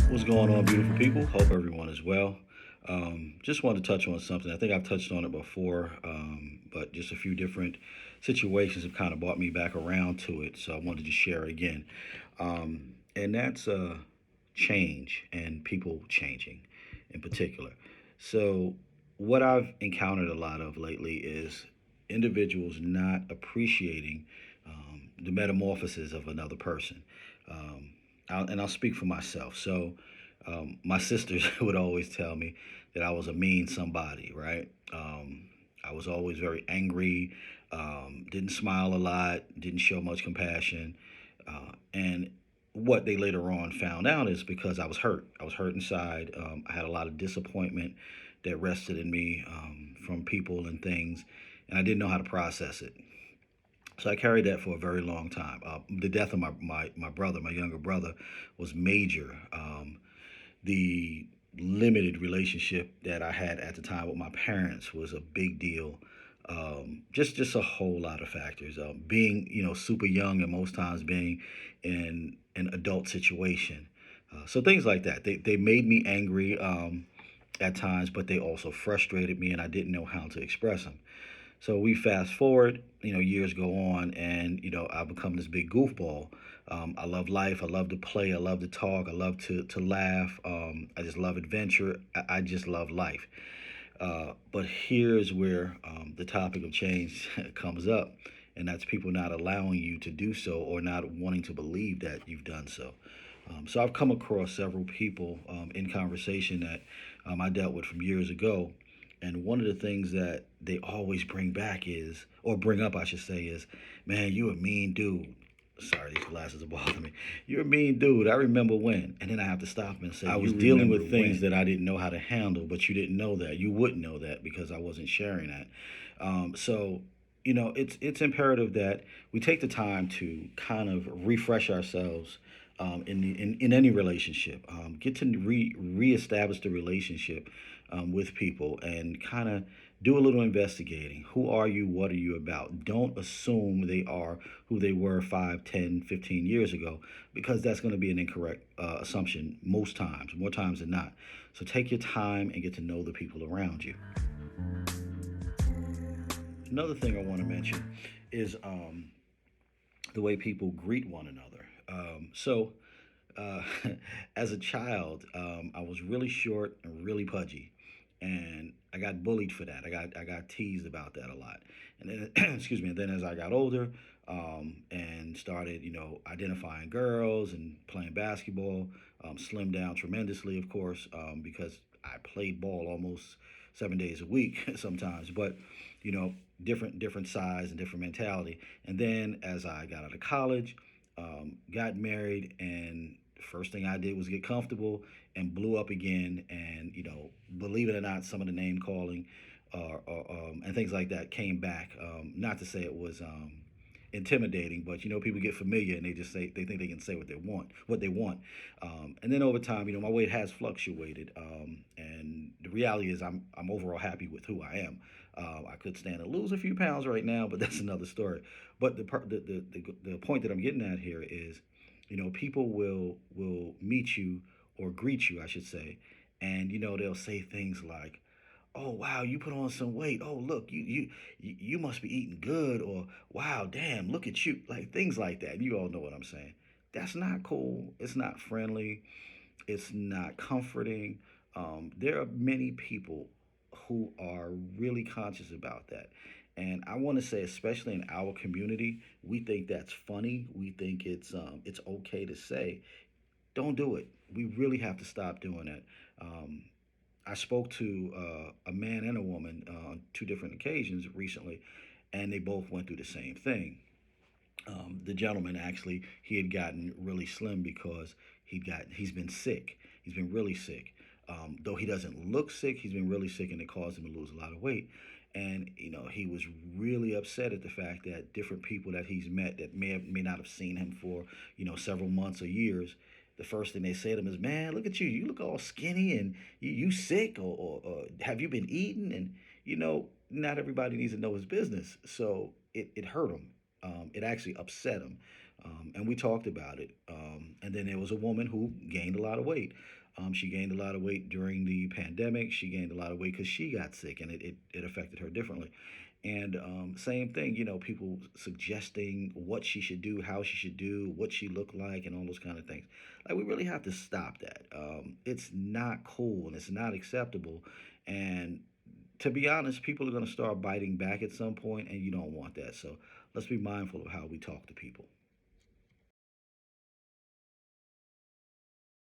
What's going on, beautiful people? Hope everyone is well. Just wanted to touch on something. I think I've touched on it before, but just a few different situations have kind of brought me back around to it. So I wanted to share it again. And that's change and people changing in particular. So, what I've encountered a lot of lately is individuals not appreciating the metamorphosis of another person. Um, and I'll speak for myself. So, my sisters would always tell me that I was a mean somebody, right? I was always very angry, didn't smile a lot, didn't show much compassion. And what they later on found out is because I was hurt. I was hurt inside. I had a lot of disappointment that rested in me from people and things, and I didn't know how to process it. So I carried that for a very long time. The death of my brother, my younger brother, was major. The limited relationship that I had at the time with my parents was a big deal. Just a whole lot of factors. Being super young and most times being in an adult situation. So things like that. They made me angry at times, but they also frustrated me, and I didn't know how to express them. So we fast forward, years go on, and I've become this big goofball. I love life. I love to play. I love to talk. I love to laugh. I just love adventure. I just love life. But here's where the topic of change comes up, and that's people not allowing you to do so or not wanting to believe that you've done so. So I've come across several people in conversation that I dealt with from years ago, and one of the things that they always bring back is, or bring up, I should say, is, man, you a mean dude. Sorry, these glasses are bothering me. You're a mean dude. I remember when. And then I have to stop them and say, I was dealing with things that I didn't know how to handle, but you didn't know that. You wouldn't know that because I wasn't sharing that. So, it's imperative that we take the time to kind of refresh ourselves in any relationship. Get to reestablish the relationship with people and kind of do a little investigating. Who are you? What are you about? Don't assume they are who they were 5, 10, 15 years ago, because that's going to be an incorrect assumption most times, more times than not. So take your time and get to know the people around you. Another thing I want to mention is the way people greet one another. So, as a child, I was really short and really pudgy, and I got bullied for that. I got teased about that a lot, and then excuse me. And then as I got older, and started identifying girls and playing basketball, slimmed down tremendously, of course, because I played ball almost 7 days a week sometimes, but you know different size and different mentality. And then as I got out of college, got married, and first thing I did was get comfortable and blew up again. And believe it or not, some of the name calling and things like that came back. Not to say it was intimidating, but people get familiar and they think they can say what they want. And then over time, my weight has fluctuated, and the reality is I'm overall happy with who I am. I could stand to lose a few pounds right now, but that's another story. But the point that I'm getting at here is, people will meet you or greet you, I should say, and they'll say things like, "Oh wow, you put on some weight. Oh look, you must be eating good," or "Wow, damn, look at you," like things like that. You all know what I'm saying. That's not cool. It's not friendly. It's not comforting. There are many people who are really conscious about that. And I want to say, especially in our community, we think that's funny. We think it's okay to say. Don't do it. We really have to stop doing it. Um, I spoke to a man and a woman on two different occasions recently, and they both went through the same thing. The gentleman, actually, he had gotten really slim because he's been sick. He's been really sick. Though he doesn't look sick, he's been really sick, and it caused him to lose a lot of weight. And he was really upset at the fact that different people that he's met that may not have seen him for several months or years. The first thing they say to him is, "Man, look at you! You look all skinny, and you sick, or have you been eating?" And not everybody needs to know his business, so it hurt him. It actually upset him. And we talked about it. And then there was a woman who gained a lot of weight. She gained a lot of weight during the pandemic. She gained a lot of weight because she got sick, and it affected her differently. And same thing, people suggesting what she should do, how she should do, what she looked like, and all those kind of things. Like, we really have to stop that. It's not cool and it's not acceptable. And to be honest, people are going to start biting back at some point, and you don't want that. So let's be mindful of how we talk to people.